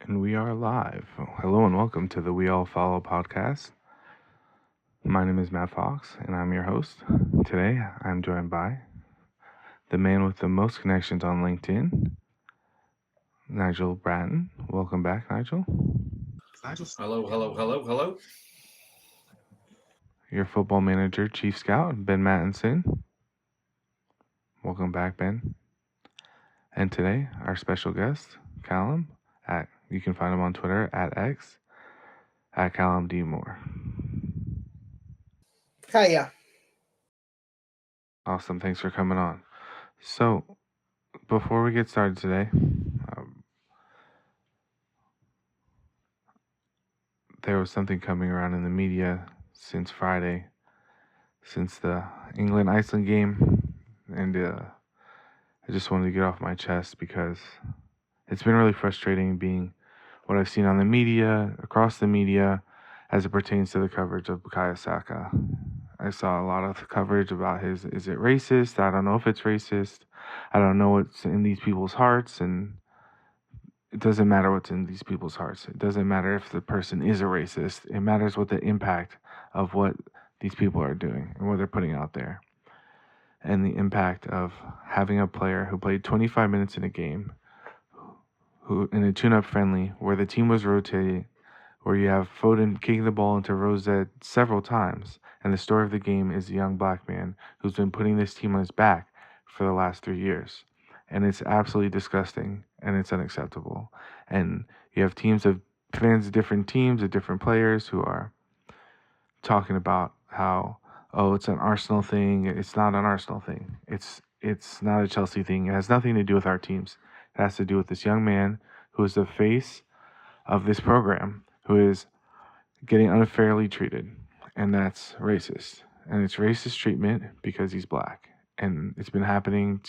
And we are live. Hello and welcome to the We All Follow podcast. My name is Matt Fox and I'm your host. Today I'm joined by the man with the most connections on LinkedIn, Nigel Bratton. Welcome back, Nigel. Hello. Your football manager, Chief Scout, Ben Mattinson. Welcome back, Ben. And today, our special guest, Calum. You can find him on Twitter at X at Calum D. Moore. Hiya. Awesome. Thanks for coming on. So, before we get started today, there was something coming around in the media since Friday, since the England-Iceland game, and I just wanted to get off my chest because it's been really frustrating being what I've seen on the media, across the media, as it pertains to the coverage of Bukayo Saka. I saw a lot of coverage about is it racist? I don't know if it's racist. I don't know what's in these people's hearts, and it doesn't matter what's in these people's hearts. It doesn't matter if the person is a racist. It matters what the impact of what these people are doing and what they're putting out there. And the impact of having a player who played 25 minutes in a game, who in a tune-up friendly, where the team was rotating, where you have Foden kicking the ball into Rosette several times, and the story of the game is a young black man who's been putting this team on his back for the last 3 years. And it's absolutely disgusting, and it's unacceptable. And you have teams of fans of different teams, of different players who are talking about how, oh, it's an Arsenal thing. It's not an Arsenal thing. It's not a Chelsea thing. It has nothing to do with our teams. It has to do with this young man who is the face of this program, who is getting unfairly treated, and that's racist. And it's racist treatment because he's black. And it's been happening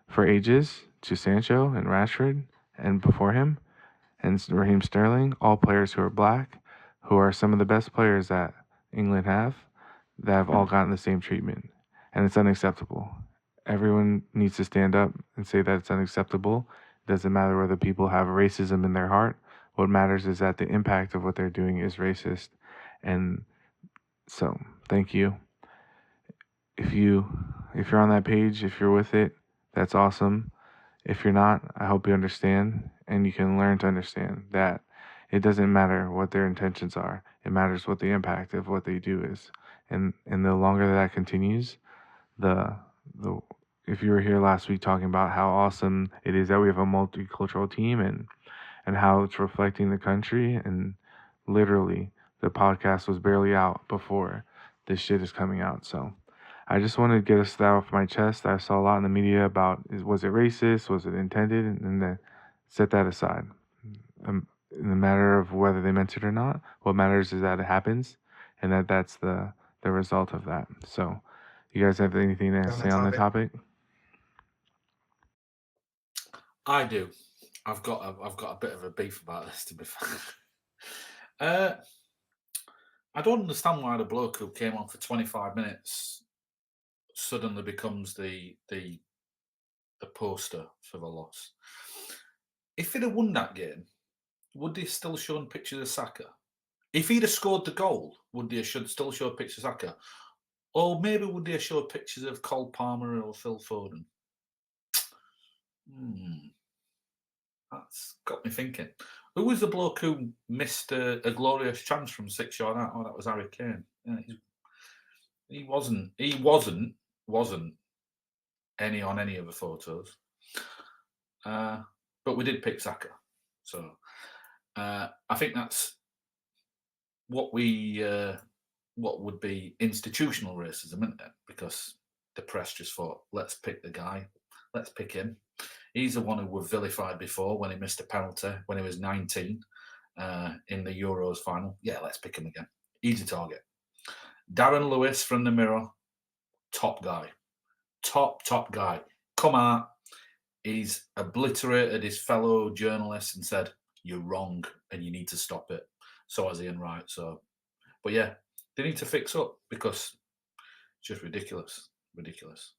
for ages to Sancho and Rashford and before him and Raheem Sterling, all players who are black, who are some of the best players that England have, that have all gotten the same treatment. And it's unacceptable. Everyone needs to stand up and say that it's unacceptable. It doesn't matter whether people have racism in their heart. What matters is that the impact of what they're doing is racist. And so, thank you. If you're on that page, if you're with it, that's awesome. If you're not, I hope you understand and you can learn to understand that it doesn't matter what their intentions are. It matters what the impact of what they do is. And the longer that continues, the if you were here last week talking about how awesome it is that we have a multicultural team and how it's reflecting the country, and literally the podcast was barely out before this shit is coming out. So I just wanted to get us that off my chest. I saw a lot in the media about was it racist, was it intended, and then set that aside. In the matter of whether they meant it or not, what matters is that it happens, and that's the result of that. So, you guys have anything to say on the topic? I do. I've got a bit of a beef about this, to be fair. I don't understand why the bloke who came on for 25 minutes suddenly becomes the poster for the loss. If he'd have won that game, would they still shown pictures of Saka? If he'd have scored the goal, would they have still showed pictures of Saka? Or maybe would they have showed pictures of Cole Palmer or Phil Foden? That's got me thinking. Who was the bloke who missed a glorious chance from 6 yard out? Oh, that was Harry Kane. Yeah, he wasn't any on any of the photos. But we did pick Saka, so I think that's what would be institutional racism, isn't it? Because the press just thought, let's pick the guy, let's pick him. He's the one who was vilified before when he missed a penalty when he was 19 in the Euros final. Yeah, let's pick him again. Easy target. Darren Lewis from the Mirror, top guy. Top guy. Come out. He's obliterated his fellow journalists and said, you're wrong and you need to stop it. So has Ian Wright. So, but yeah, they need to fix up because it's just ridiculous. Ridiculous.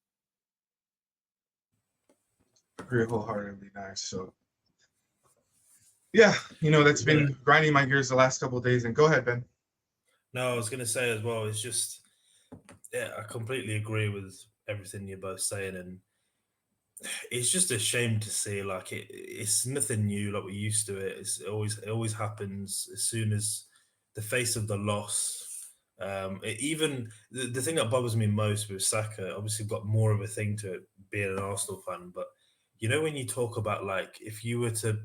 Agree wholeheartedly, nice. So, yeah, that's been grinding my gears the last couple of days. And go ahead, Ben. No, I was going to say as well, it's just, yeah, I completely agree with everything you're both saying. And it's just a shame to see, like, it's nothing new, like we're used to it. It always happens as soon as the face of the loss. Even the thing that bothers me most with Saka, obviously, got more of a thing to it being an Arsenal fan, but when you talk about, like, if you were to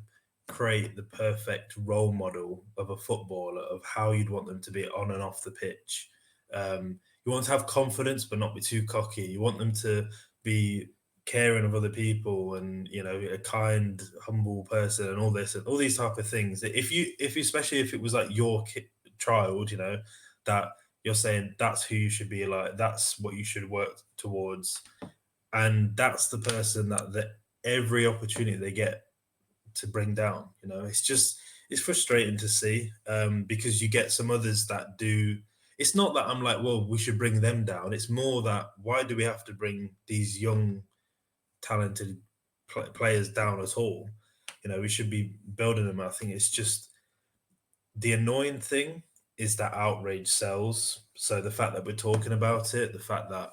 create the perfect role model of a footballer of how you'd want them to be on and off the pitch, you want to have confidence but not be too cocky. You want them to be caring of other people and a kind, humble person and all this and all these type of things. If especially if it was like your child, that you're saying that's who you should be like, that's what you should work towards, and that's the person that every opportunity they get to bring down. It's frustrating to see, because you get some others that do. It's not that I'm like, well, we should bring them down. It's more that why do we have to bring these young, talented players down at all? We should be building them. I think it's just the annoying thing is that outrage sells. So the fact that we're talking about it, the fact that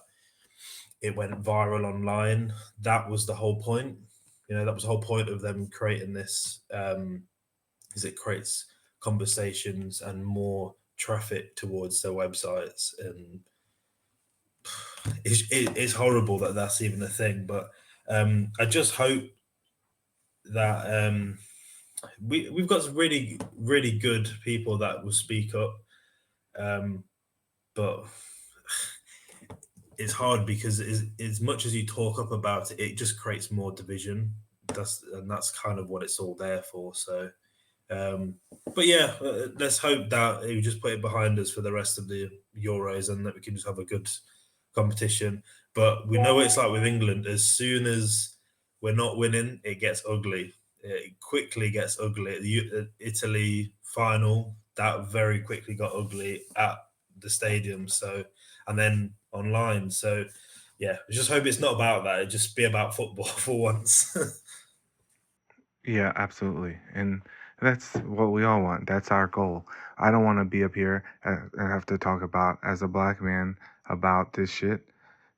it went viral online, that was the whole point. That was the whole point of them creating this, is it creates conversations and more traffic towards their websites. And it's horrible that that's even a thing. But I just hope that we've got some really, really good people that will speak up. But it's hard because as much as you talk up about it, it just creates more division. That's kind of what it's all there for. So, but yeah, let's hope that we just put it behind us for the rest of the Euros and that we can just have a good competition. But we know what it's like with England. As soon as we're not winning, it gets ugly. It quickly gets ugly. The Italy final, that very quickly got ugly at the stadium. So, and then online. So, yeah, I just hope it's not about that. It just be about football for once. Yeah, absolutely. And that's what we all want. That's our goal. I don't want to be up here and have to talk about, as a black man, about this shit.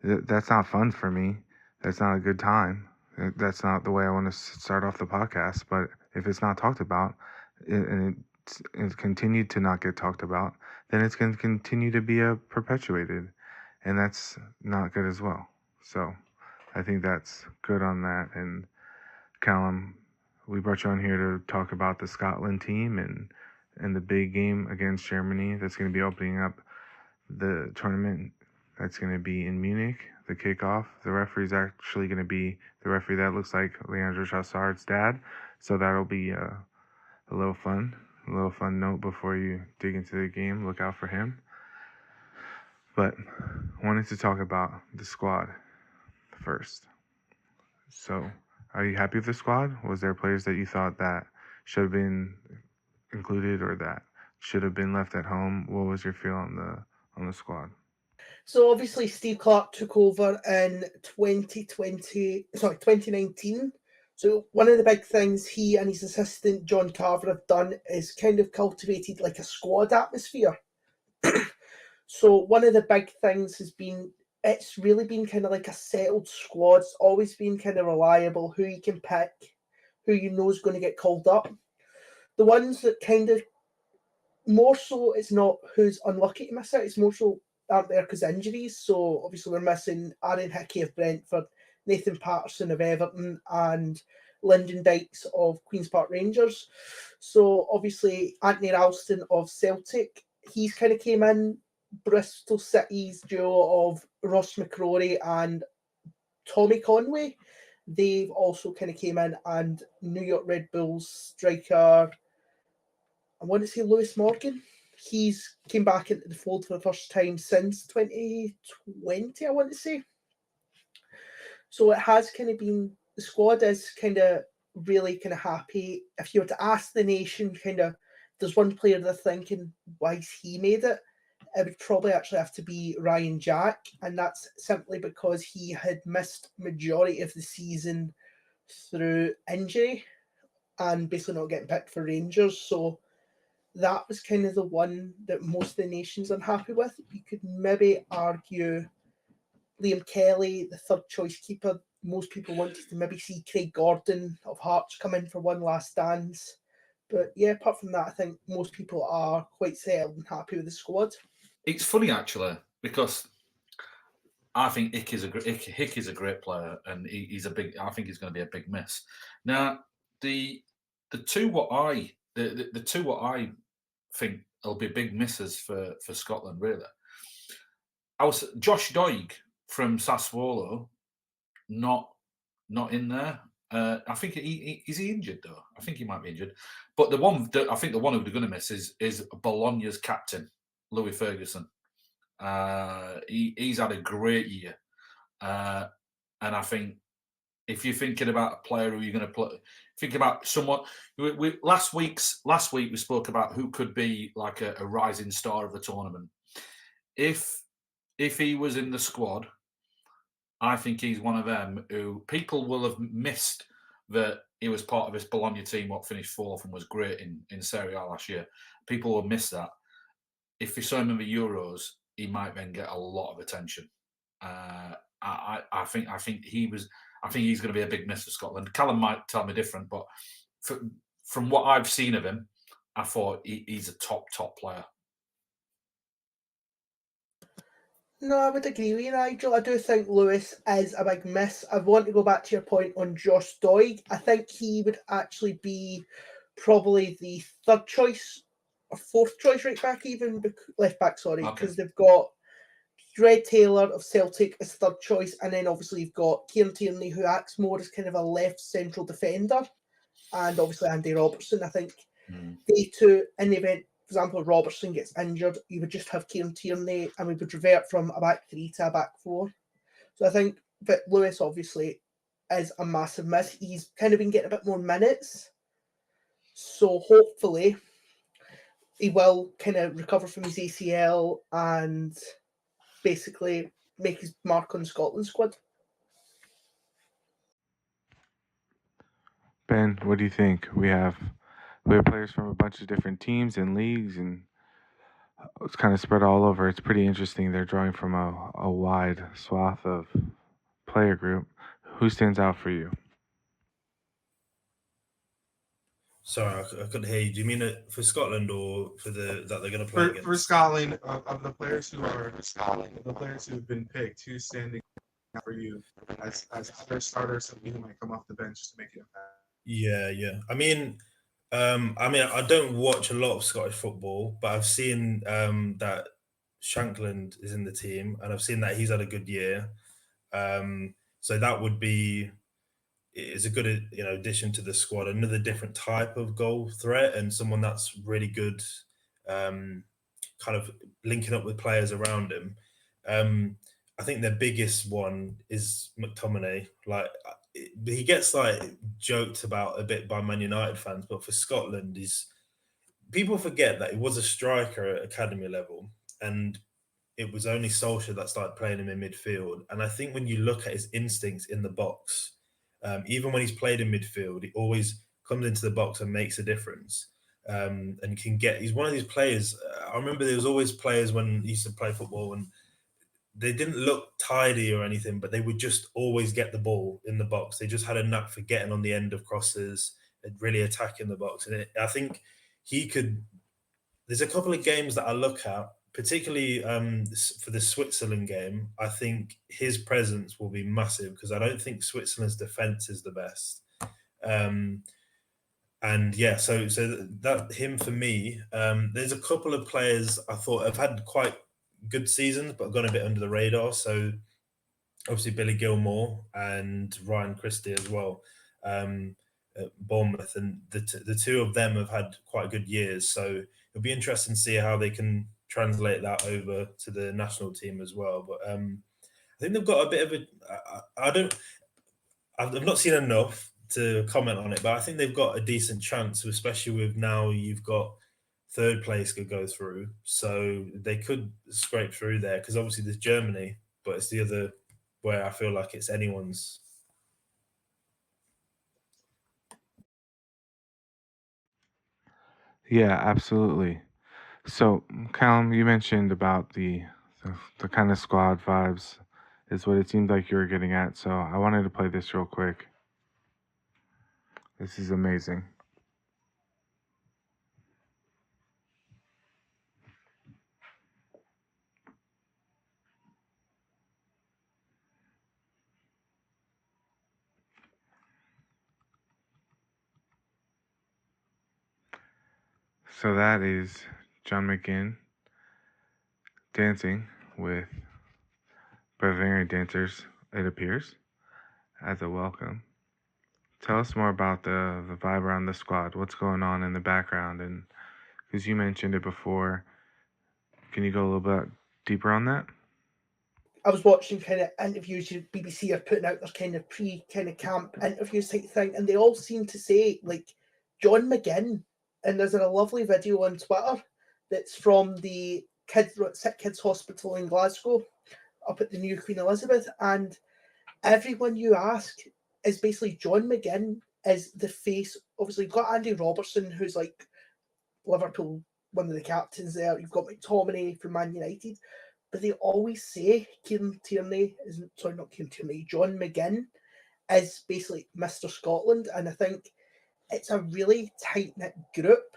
That's not fun for me. That's not a good time. That's not the way I want to start off the podcast. But if it's not talked about and it's continued to not get talked about, then it's going to continue to be perpetuated. And that's not good as well. So I think that's good on that. And Callum, we brought you on here to talk about the Scotland team and the big game against Germany that's going to be opening up the tournament. That's going to be in Munich, the kickoff. The referee's actually going to be the referee that looks like Leandro Trossard's dad. So that'll be a little fun note before you dig into the game. Look out for him. But I wanted to talk about the squad first. So, are you happy with the squad? Was there players that you thought that should have been included or that should have been left at home? What was your feel on the squad? So obviously Steve Clark took over in 2019. So one of the big things he and his assistant John Carver have done is kind of cultivated like a squad atmosphere. So one of the big things has been, it's really been kind of like a settled squad. It's always been kind of reliable, who you can pick, who you know is going to get called up. The ones that kind of more so, it's not who's unlucky to miss it, it's more so aren't there because injuries. So obviously we're missing Aaron Hickey of Brentford, Nathan Patterson of Everton, and Lyndon Dykes of Queen's Park Rangers. So obviously Anthony Ralston of Celtic, he's kind of came in. Bristol City's duo of Ross McCrory and Tommy Conway, they've also kind of came in, and New York Red Bulls striker, I want to say Lewis Morgan, he's came back into the fold for the first time since 2020, I want to say. So it has kind of been, the squad is kind of really kind of happy. If you were to ask the nation, kind of, there's one player they're thinking, why's he made it? It would probably actually have to be Ryan Jack, and that's simply because he had missed majority of the season through injury. and basically not getting picked for Rangers. So that was kind of the one that most of the nation's unhappy with. You could maybe argue Liam Kelly, the third choice keeper. Most people wanted to maybe see Craig Gordon of Hearts come in for one last dance. But yeah, apart from that, I think most people are quite settled and happy with the squad. It's funny actually because I think Hick is a great player, and he's a big. I think he's going to be a big miss. Now, the two what I think will be big misses for Scotland. Really, Josh Doig from Sassuolo, not in there. I think is he injured though? I think he might be injured. But I think the one who they're going to miss is Bologna's captain, Louis Ferguson. He's had a great year. And I think if you're thinking about a player who you're going to play, think about someone. Last week we spoke about who could be like a rising star of the tournament. If he was in the squad, I think he's one of them who people will have missed that he was part of this Bologna team, what finished fourth and was great in Serie A last year. People will miss that. If you saw him in the Euros, he might then get a lot of attention. I think he's going to be a big miss for Scotland. Callum might tell me different, but from what I've seen of him, I thought he's a top player. No, I would agree with you, Nigel. I do think Lewis is a big miss. I want to go back to your point on Josh Doig. I think he would actually be probably the third choice or fourth choice right back, even left back, sorry, because they've got Red Taylor of Celtic as third choice, and then obviously you've got Kieran Tierney, who acts more as kind of a left central defender, and obviously Andy Robertson. I think they two, in the event, for example, Robertson gets injured, you would just have Kieran Tierney, and we would revert from a back three to a back four. So I think that Lewis obviously is a massive miss. He's kind of been getting a bit more minutes, so hopefully he will kind of recover from his ACL and basically make his mark on Scotland squad. Ben, what do you think? We have players from a bunch of different teams and leagues, and it's kind of spread all over. It's pretty interesting. They're drawing from a wide swath of player group. Who stands out for you? Sorry, I couldn't hear you. Do you mean it for Scotland or for that they're going to play against? For Scotland, of the players who are the players who have been picked, who's standing out for you as other starters, somebody who might come off the bench to make an impact? Yeah. I mean, I don't watch a lot of Scottish football, but I've seen that Shankland is in the team, and I've seen that he's had a good year. So that would be is a good addition to the squad. Another different type of goal threat, and someone that's really good, kind of linking up with players around him. I think their biggest one is McTominay. Like he gets like joked about a bit by Man United fans, but for Scotland, people forget that he was a striker at academy level, and it was only Solskjaer that started playing him in midfield. And I think when you look at his instincts in the box, even when he's played in midfield, he always comes into the box and makes a difference. And he's one of these players. I remember there was always players when he used to play football and they didn't look tidy or anything, but they would just always get the ball in the box. They just had a knack for getting on the end of crosses and really attacking the box. And I think he could. There's a couple of games that I look at, particularly for the Switzerland game. I think his presence will be massive because I don't think Switzerland's defense is the best. And yeah, so that him for me. There's a couple of players I thought have had quite good seasons, but gone a bit under the radar. So obviously Billy Gilmore and Ryan Christie as well, at Bournemouth, and the two of them have had quite good years. So it'll be interesting to see how they can translate that over to the national team as well. But I think they've got a bit of a. I've not seen enough to comment on it, but I think they've got a decent chance, especially with now you've got third place could go through, so they could scrape through there because obviously there's Germany, but it's the other where I feel like it's anyone's. Yeah, absolutely. So, Callum, you mentioned about the kind of squad vibes is what it seemed like you were getting at. So, I wanted to play this real quick. This is amazing. So that is John McGinn dancing with Bavarian dancers, it appears, as a welcome. Tell us more about the vibe around the squad. What's going on in the background? And because you mentioned it before, can you go a little bit deeper on that? I was watching kind of interviews. BBC are putting out their kind of camp interviews type thing, and they all seem to say like John McGinn. And there's a lovely video on Twitter that's from the Sick Kids Hospital in Glasgow, up at the new Queen Elizabeth, and everyone you ask is basically John McGinn is the face. Obviously, you've got Andy Robertson, who's like Liverpool, one of the captains there. You've got McTominay from Man United. But they always say Kieran Tierney not Kieran Tierney, John McGinn is basically Mr. Scotland. And I think it's a really tight knit group.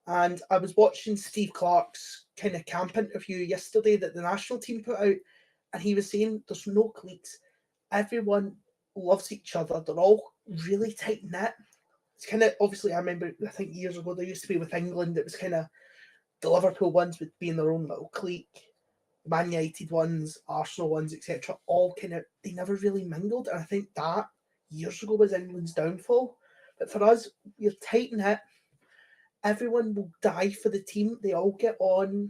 And I was watching Steve Clarke's kind of camp interview yesterday that the national team put out, and he was saying there's no cliques. Everyone loves each other. They're all really tight knit. It's kind of obviously, I remember, I think years ago, there used to be with England, it was kind of the Liverpool ones would be in their own little clique. Man United ones, Arsenal ones, etc., all kind of they never really mingled, and I think that years ago was England's downfall. But for us, you're tight knit. Everyone will die for the team. They all get on.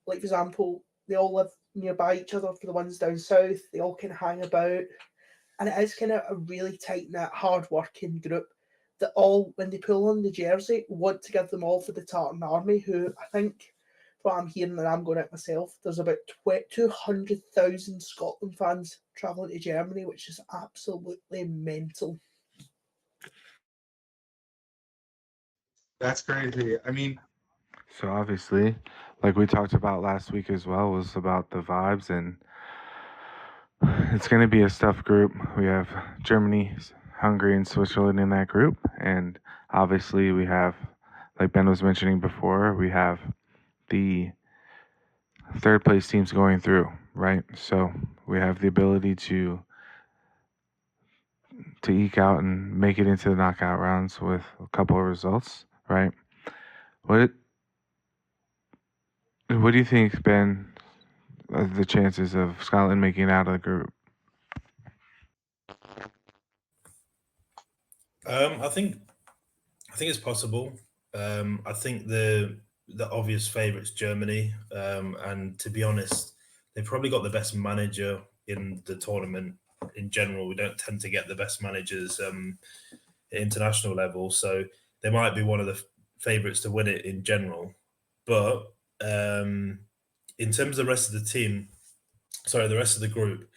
Like for example, they all live nearby each other. For the ones down south, they all kind of hang about, and it is kind of a really tight knit, hard working group that all, when they pull on the jersey, want to give them all for the Tartan Army, who I think, what I'm hearing, and I'm going out myself, there's about 200,000 Scotland fans travelling to Germany, which is absolutely mental. That's crazy. I mean, So obviously, like we talked about last week as well, was about the vibes, and it's going to be a tough group. We have Germany, Hungary, and Switzerland in that group, and obviously we have, like Ben was mentioning before, we have the third place teams going through, right? So we have the ability to eke out and make it into the knockout rounds with a couple of results, right? What do you think, Ben, the chances of Scotland making it out of the group? I think it's possible. I think the obvious favourites Germany, and to be honest, they've probably got the best manager in the tournament in general. We don't tend to get the best managers at international level, so they might be one of the favourites to win it in general. But in terms of the rest of the team, the rest of the group,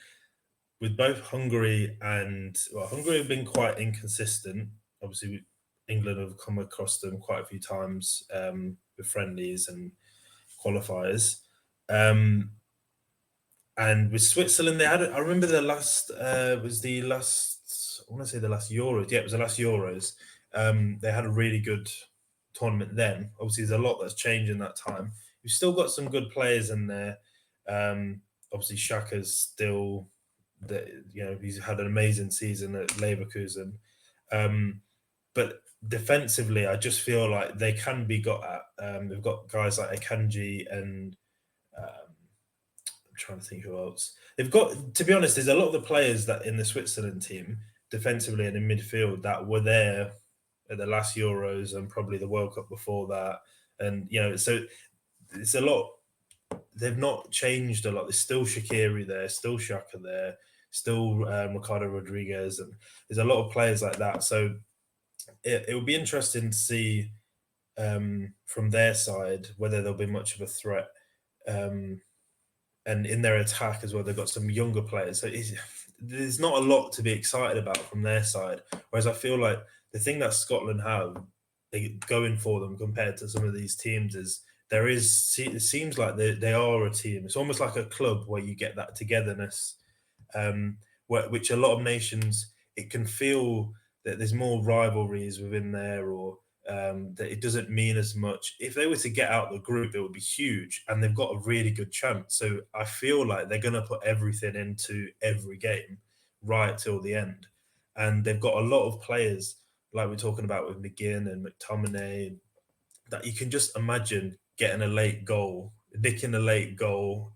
with both Hungary Hungary have been quite inconsistent. Obviously, England have come across them quite a few times with friendlies and qualifiers. And with Switzerland, they had. I remember the last was the last. I want to say the last Euros. Yeah, it was the last Euros. They had a really good tournament then. Obviously, there's a lot that's changed in that time. We've still got some good players in there. Obviously, Xhaka's still. He's had an amazing season at Leverkusen. But defensively, I just feel like they can be got at. They've got guys like Akanji and I'm trying to think who else. They've got, to be honest, there's a lot of the players that in the Switzerland team, defensively and in midfield, that were there at the last Euros and probably the World Cup before that. And, so it's a lot. They've not changed a lot. There's still Shaqiri there, still Xhaka there, still Ricardo Rodriguez, and there's a lot of players like that. So it will be interesting to see from their side whether there'll be much of a threat. And in their attack as well, they've got some younger players. So there's not a lot to be excited about from their side. Whereas I feel like the thing that Scotland have going for them compared to some of these teams is it seems like they are a team. It's almost like a club where you get that togetherness, which a lot of nations, it can feel that there's more rivalries within there, or that it doesn't mean as much. If they were to get out the group, it would be huge, and they've got a really good chance. So I feel like they're going to put everything into every game right till the end, and they've got a lot of players like we're talking about with McGinn and McTominay, that you can just imagine getting a late goal, nicking a late goal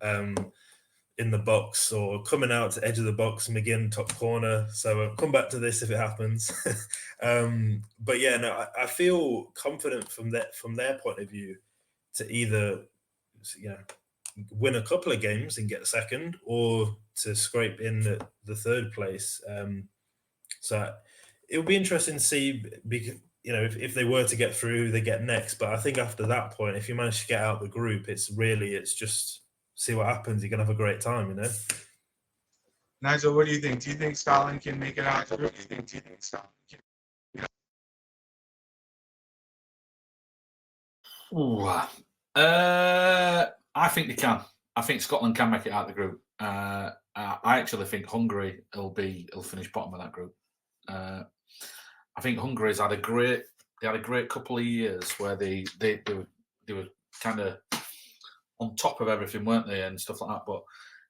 in the box, or coming out to edge of the box, McGinn top corner. So I'll come back to this if it happens. But yeah, no, I feel confident from their point of view to either win a couple of games and get second, or to scrape in the third place. So it would be interesting to see, because if they were to get through, they get next. But I think after that point, if you manage to get out the group, it's just see what happens. You're gonna have a great time, Nigel, what do you think? Do you think Scotland can make it out? Do you think Scotland can? I think they can. I think Scotland can make it out of the group. I actually think Hungary will finish bottom of that group. I think Hungary's had a great couple of years where they were kind of on top of everything, weren't they, and stuff like that. But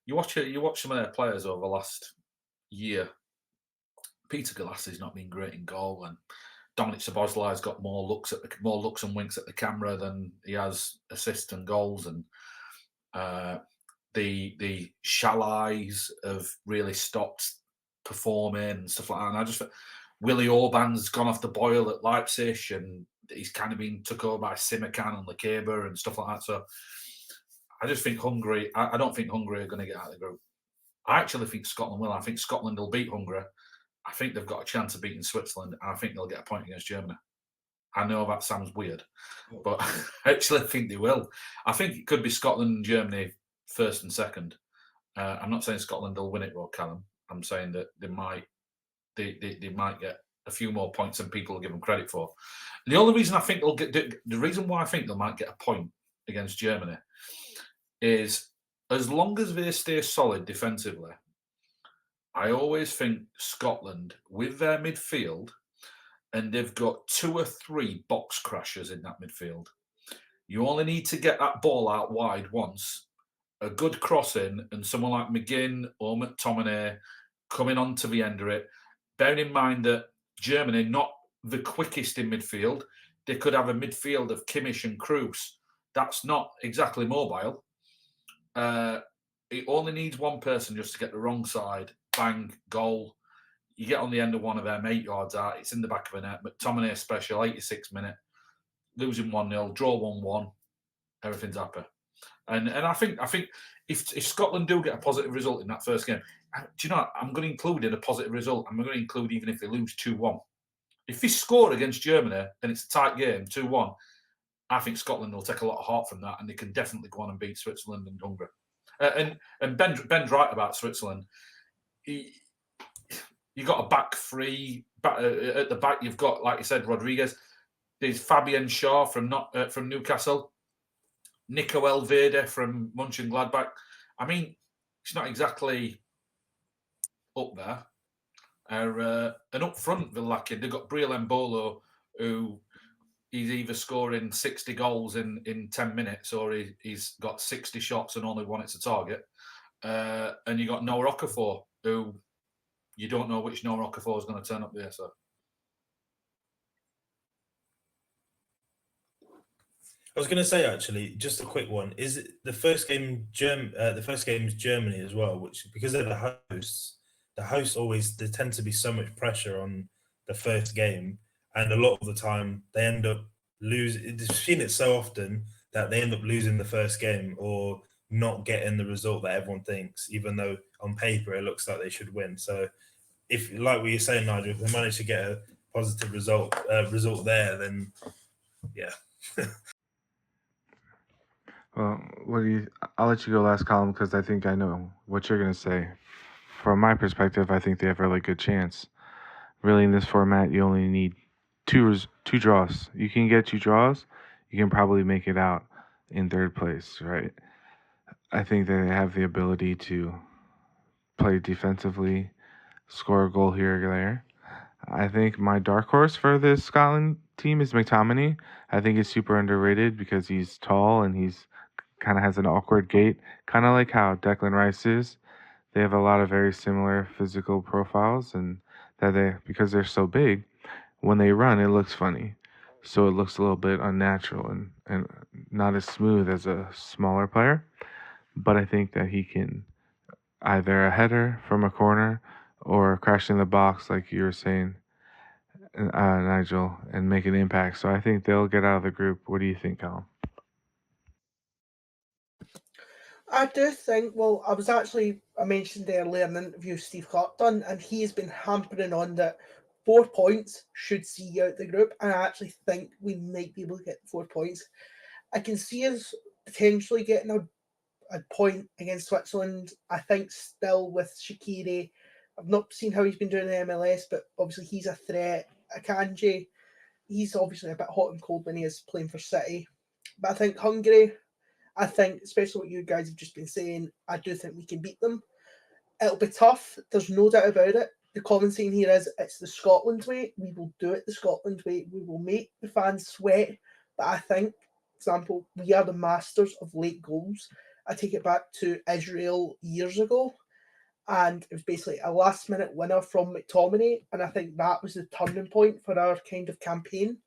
you watch some of their players over the last year. Peter Galassi's not been great in goal, and Dominic Szoboszlai's got more looks and winks at the camera than he has assists and goals, and the Shalais have really stopped performing and stuff like that. And I just Willie Orban's gone off the boil at Leipzig, and he's kind of been took over by Simakan and Lekeba and stuff like that. So I just think Hungary. I don't think Hungary are going to get out of the group. I actually think Scotland will. I think Scotland will beat Hungary. I think they've got a chance of beating Switzerland, and I think they'll get a point against Germany. I know that sounds weird, but I actually think they will. I think it could be Scotland and Germany first and second. I'm not saying Scotland will win it, Callum. I'm saying that they might get a few more points than people will give them credit for. And the only reason I think the reason why I think they might get a point against Germany is, as long as they stay solid defensively, I always think Scotland, with their midfield, and they've got 2 or 3 box crashers in that midfield. You only need to get that ball out wide once, a good crossing, and someone like McGinn or McTominay coming on to the end of it. Bearing in mind that Germany, not the quickest in midfield, they could have a midfield of Kimmich and Kroos. That's not exactly mobile. It only needs one person just to get the wrong side, bang, goal. You get on the end of one of them, 8 yards out, it's in the back of the net. McTominay special, 86 minute, losing 1-0, draw 1-1, everything's happy. And I think if Scotland do get a positive result in that first game, do you know what? I'm going to include in a positive result. I'm going to include even if they lose 2-1. If they score against Germany and it's a tight game, 2-1, I think Scotland will take a lot of heart from that, and they can definitely go on and beat Switzerland and Hungary. And Ben's right about Switzerland. You got a back three at the back. You've got, like you said, Rodriguez. There's Fabian Shaw from Newcastle, Nico Elvede from Mönchengladbach. I mean, it's not exactly up there. And up front, they're lacking. They've got Briel Mbolo, who he's either scoring 60 goals in 10 minutes, or he's got 60 shots and only one it's a target. And you got Noah Okafor, who you don't know which Noah Okafor is going to turn up there. So I was going to say, actually, just a quick one. Is it the first game? The first game is Germany as well, which, because they're the hosts always, there tend to be so much pressure on the first game, and a lot of the time they end up losing. I've seen it so often that they end up losing the first game or not getting the result that everyone thinks, even though on paper it looks like they should win. So, if, like what you're saying, Nigel, if they manage to get a positive result there, then yeah. Well, I'll let you go last, Column, because I think I know what you're going to say. From my perspective, I think they have a really good chance. Really, in this format, you only need two draws. You can get 2 draws. You can probably make it out in third place, right? I think they have the ability to play defensively, score a goal here or there. I think my dark horse for this Scotland team is McTominay. I think he's super underrated because he's tall and he's kind of has an awkward gait, kind of like how Declan Rice is. They have a lot of very similar physical profiles, and because they're so big, when they run, it looks funny. So it looks a little bit unnatural and not as smooth as a smaller player. But I think that he can either a header from a corner or crash in the box, like you were saying, Nigel, and make an impact. So I think they'll get out of the group. What do you think, Calum? I do think, well, I mentioned earlier in an interview Steve Clark done, and he has been hampering on that 4 points should see you out the group, and I actually think we might be able to get 4 points. I can see us potentially getting a point against Switzerland. I think still with Shaqiri, I've not seen how he's been doing in the MLS, but obviously he's a threat. Akanji, he's obviously a bit hot and cold when he is playing for City. But I think Hungary, especially what you guys have just been saying, I do think we can beat them. It'll be tough. There's no doubt about it. The common saying here is it's the Scotland way. We will do it the Scotland way. We will make the fans sweat. But I think, for example, we are the masters of late goals. I take it back to Israel years ago, and it was basically a last-minute winner from McTominay, and I think that was the turning point for our kind of campaign.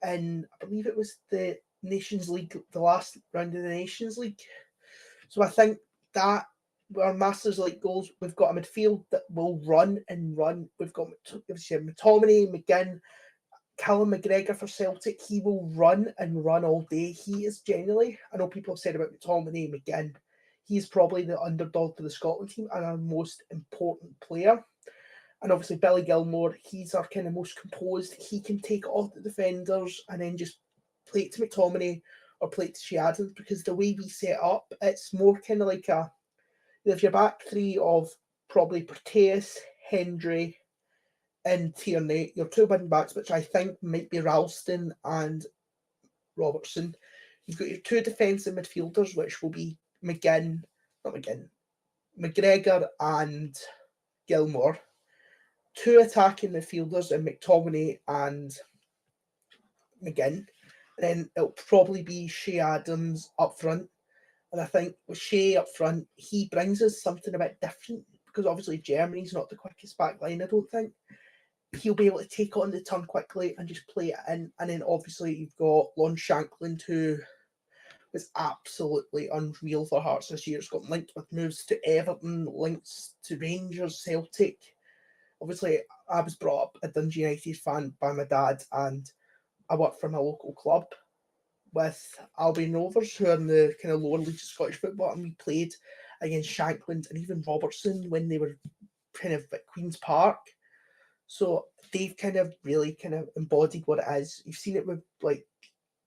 And I believe it was the Nations League, the last round of the Nations League. So I think that our masters like goals, we've got a midfield that will run and run. We've got McTominay, McGinn, Callum McGregor for Celtic. He will run and run all day. He is generally, I know people have said about McTominay, McGinn, he's probably the underdog for the Scotland team and our most important player. And obviously Billy Gilmore, he's our kind of most composed. He can take off the defenders and then just play it to McTominay or play it to Shea Adams, because the way we set up, it's more kind of like if your back three of probably Proteus, Hendry, and Tierney, your 2 wing backs, which I think might be Ralston and Robertson. You've got your 2 defensive midfielders, which will be McGregor and Gilmore. 2 attacking midfielders in McTominay and McGinn. And then it'll probably be Shea Adams up front. And I think with Shea up front, he brings us something a bit different, because obviously Germany's not the quickest back line, I don't think. He'll be able to take on the turn quickly and just play it in. And then obviously you've got Lon Shankland, who was absolutely unreal for Hearts this year. It's got linked with moves to Everton, links to Rangers, Celtic. Obviously, I was brought up a Dundee United fan by my dad, and I work for my local club with Albion Rovers, who are in the kind of lower leagues of Scottish football, and we played against Shankland and even Robertson when they were kind of at Queen's Park. So they've kind of really kind of embodied what it is. You've seen it with, like,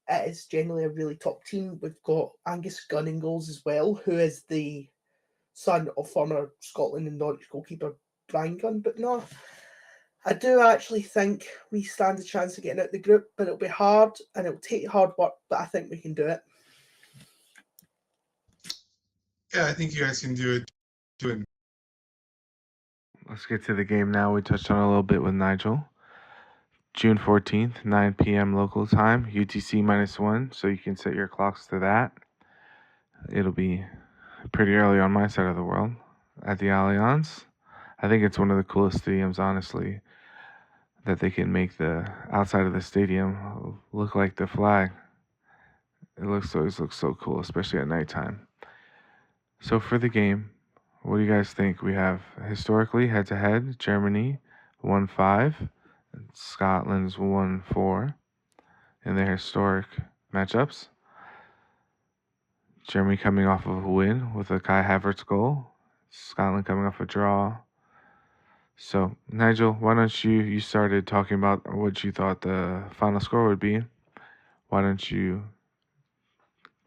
it is generally a really top team. We've got Angus Gunn in goals as well, who is the son of former Scotland and Norwich goalkeeper Brian Gunn. But no, I do actually think we stand a chance of getting out the group, but it'll be hard and it'll take hard work, but I think we can do it. Yeah, I think you guys can do it. Let's get to the game now. We touched on it a little bit with Nigel. June 14th, 9 p.m. local time, UTC -1, so you can set your clocks to that. It'll be pretty early on my side of the world at the Allianz. I think it's one of the coolest stadiums, honestly, that they can make the outside of the stadium look like the flag. It always looks so cool, especially at nighttime. So for the game, what do you guys think? We have historically head-to-head, Germany 1-5, and Scotland's 1-4 in their historic matchups. Germany coming off of a win with a Kai Havertz goal. Scotland coming off a draw. So, Nigel, why don't you started talking about what you thought the final score would be. Why don't you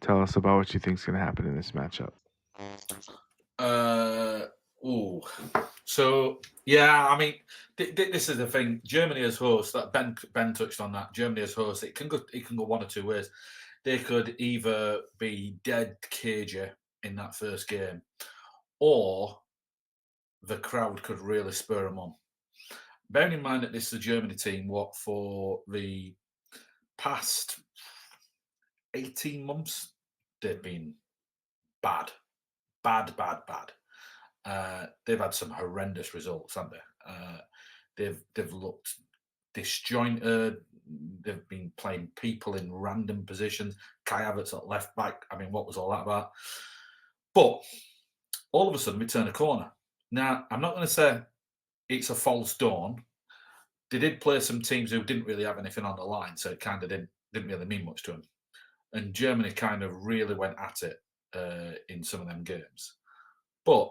tell us about what you think is going to happen in this matchup? Oh, so yeah, I mean, this is the thing. Germany as host, that Ben touched on that. Germany as host, it can go one or two ways. They could either be dead cagey in that first game, or the crowd could really spur them on. Bearing in mind that this is a Germany team, what for the past 18 months, they've been bad. They've had some horrendous results, haven't they? They've looked disjointed. They've been playing people in random positions. Kai Havertz at left back. I mean, what was all that about? But all of a sudden, we turn a corner. Now, I'm not going to say it's a false dawn. They did play some teams who didn't really have anything on the line, so it kind of didn't really mean much to them. And Germany kind of really went at it in some of them games. But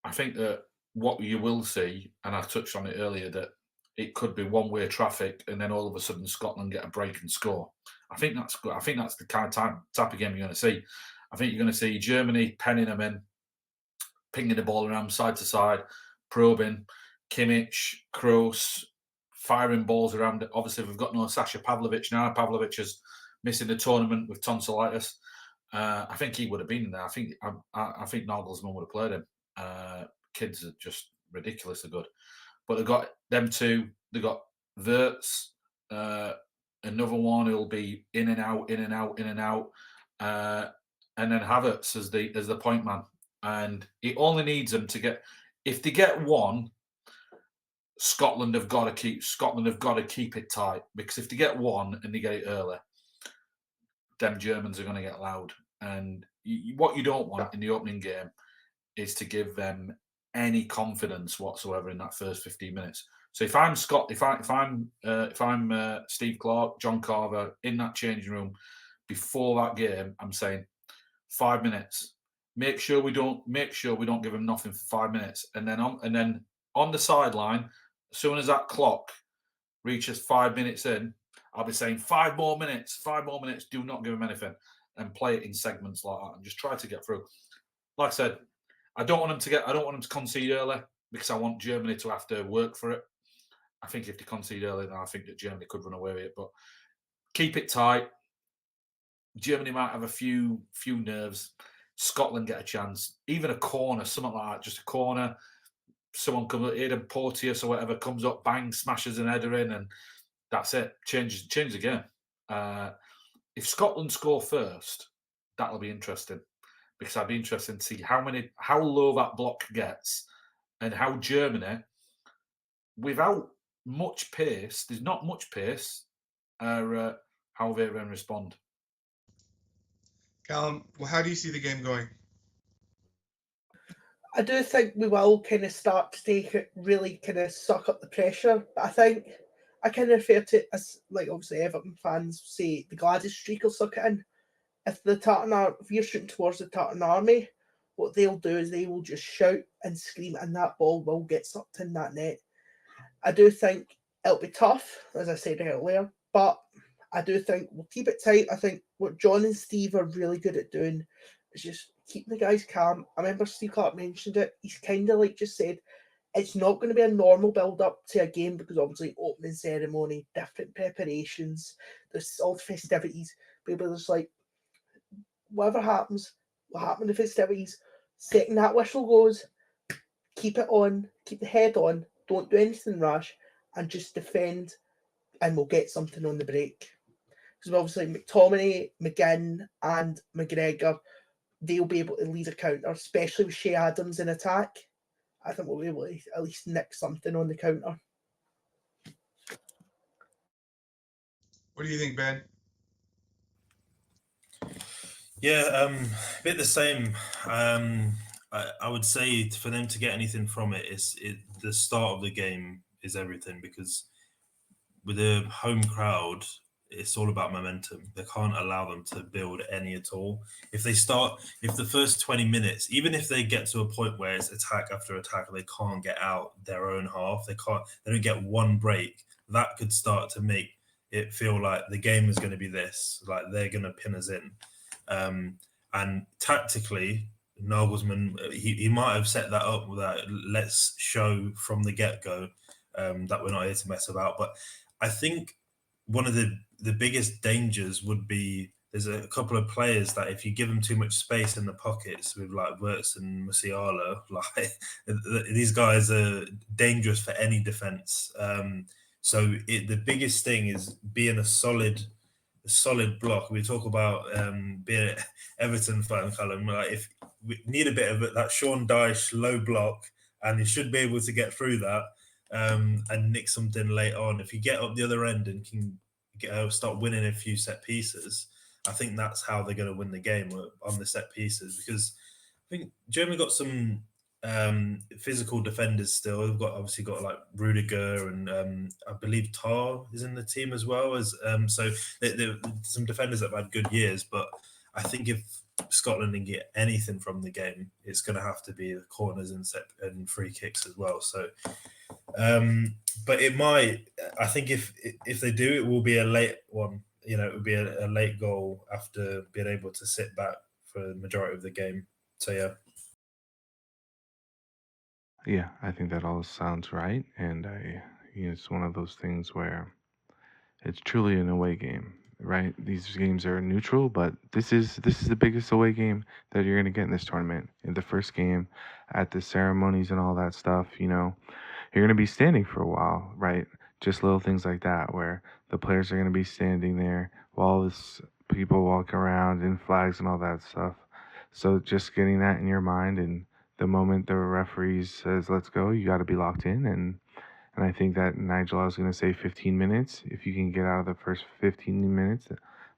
I think that what you will see, and I touched on it earlier, that it could be one-way traffic, and then all of a sudden Scotland get a break and score. I think that's good. I think that's the kind of type of game you're going to see. I think you're going to see Germany penning them in, pinging the ball around side to side, probing, Kimmich, Kroos, firing balls around. Obviously, we've got no Sasha Pavlovic now. Pavlovic is missing the tournament with tonsillitis. I think he would have been in there. I think Nagelsmann would have played him. Kids are just ridiculously good. But they've got them two. They've got Wirtz, another one who'll be in and out, and then Havertz as the point man. And it only needs them to get. If they get one, Scotland have got to keep it tight, because if they get one and they get it early, them Germans are going to get loud. And what you don't want in the opening game is to give them any confidence whatsoever in that first 15 minutes. So if I'm Steve Clarke, John Carver in that changing room before that game, I'm saying 5 minutes. Make sure we don't give them nothing for 5 minutes, and then on the sideline, as soon as that clock reaches 5 minutes in, I'll be saying 5 more minutes. Do not give them anything, and play it in segments like that, and just try to get through. Like I said, I don't want them to concede early, because I want Germany to have to work for it. I think if they concede early, then I think that Germany could run away with it. But keep it tight. Germany might have a few nerves. Scotland get a chance, even a corner, something like that, just a corner. Someone comes up, Aidan Porteous or whatever, comes up, bang, smashes an header in, and that's it. Change the game. If Scotland score first, that'll be interesting, because I'd be interested to see how low that block gets, and how Germany, without much pace, there's not much pace, how they then respond. Calum, well, how do you see the game going? I do think we will kind of start to take it, really kind of suck up the pressure. But I think I kind of refer to it as, like, obviously Everton fans say the Gladys streak will suck it in. If you're shooting towards the Tartan Army, what they'll do is they will just shout and scream, and that ball will get sucked in that net. I do think it'll be tough, as I said earlier, but I do think we'll keep it tight. I think what John and Steve are really good at doing is just keeping the guys calm. I remember Steve Clarke mentioned it. He's kind of like just said, it's not going to be a normal build-up to a game, because obviously opening ceremony, different preparations, there's all the festivities. People are just like, whatever happens, what happened to the festivities, second that whistle goes, keep it on, keep the head on, don't do anything rash, and just defend, and we'll get something on the break. Because obviously McTominay, McGinn, and McGregor, they'll be able to lead a counter, especially with Shea Adams in attack. I think we'll be able to at least nick something on the counter. What do you think, Ben? Yeah, a bit the same. I would say for them to get anything from it, the start of the game is everything, because with a home crowd, it's all about momentum. They can't allow them to build any at all. If the first 20 minutes, even if they get to a point where it's attack after attack, they can't get out their own half, they don't get one break, that could start to make it feel like the game is going to be this, like they're going to pin us in. And tactically, Nagelsmann, he might have set that up with that let's show from the get-go that we're not here to mess about. But I think one of the biggest dangers would be there's a couple of players that if you give them too much space in the pockets with like Wirtz and Musiala, like these guys are dangerous for any defense. So the biggest thing is being a solid block. We talk about being an Everton fan, Calum. Like if we need a bit of that Sean Dyche low block, and he should be able to get through that and nick something late on. If you get up the other end and can start winning a few set pieces, I think that's how they're going to win the game on the set pieces. Because I think Germany got some physical defenders still. They've obviously got like Rudiger and I believe Tar is in the team as well. So they're some defenders that have had good years. But I think if Scotland can get anything from the game, it's going to have to be the corners and free kicks as well. So, but it might. I think if they do, it will be a late one. You know, it would be a late goal after being able to sit back for the majority of the game. So yeah. Yeah, I think that all sounds right, and it's one of those things where it's truly an away game, right? These games are neutral, but this is the biggest away game that you're gonna get in this tournament. In the first game, at the ceremonies and all that stuff, you're gonna be standing for a while, right? Just little things like that, where the players are gonna be standing there while this people walk around in flags and all that stuff. So just getting that in your mind, and the moment the referee says let's go, you got to be locked in. And I think that Nigel, I was going to say 15 minutes. If you can get out of the first 15 minutes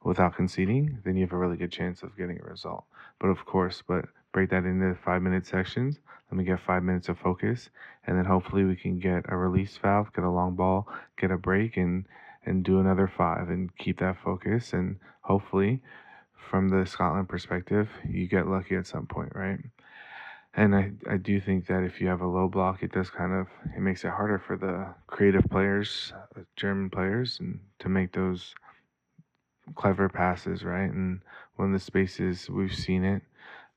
without conceding, then you have a really good chance of getting a result. But of course, break that into 5-minute sections. Let me get 5 minutes of focus, and then hopefully we can get a release valve, get a long ball, get a break, and do another 5 and keep that focus. And hopefully, from the Scotland perspective, you get lucky at some point, right? And I do think that if you have a low block, it makes it harder for the creative players, German players, and to make those clever passes, right? And when the spaces, we've seen it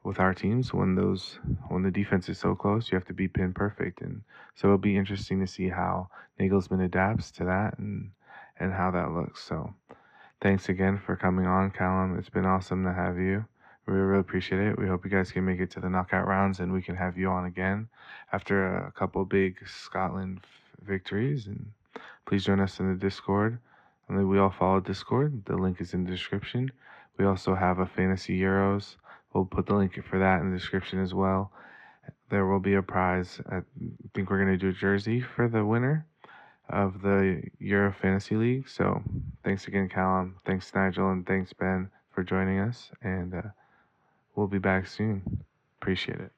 with our teams, when the defense is so close, you have to be pin perfect. And so it'll be interesting to see how Nagelsmann adapts to that and how that looks. So thanks again for coming on, Calum. It's been awesome to have you. We really appreciate it. We hope you guys can make it to the knockout rounds and we can have you on again after a couple big Scotland victories. And please join us in the Discord. And we all follow Discord. The link is in the description. We also have a Fantasy Euros. We'll put the link for that in the description as well. There will be a prize. I think we're going to do a jersey for the winner of the Euro Fantasy League. So thanks again, Calum. Thanks, Nigel. And thanks, Ben, for joining us. And we'll be back soon. Appreciate it.